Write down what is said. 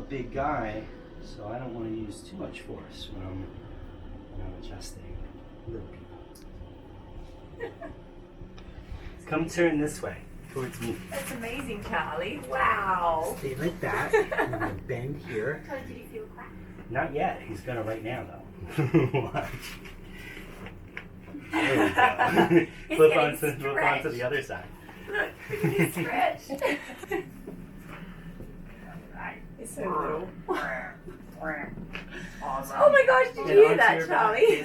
a big guy, so I don't want to use too much force when I'm adjusting little people. Come turn this way, towards me. That's amazing, Charlie. Wow. Stay like that. I'm gonna bend here. Charlie, did you feel cracked? Not yet. He's gonna right now, though. Watch. There we go. flip onto the other side. Look, he's stretched. He's so little. Awesome. Oh my gosh, did you hear that, Charlie?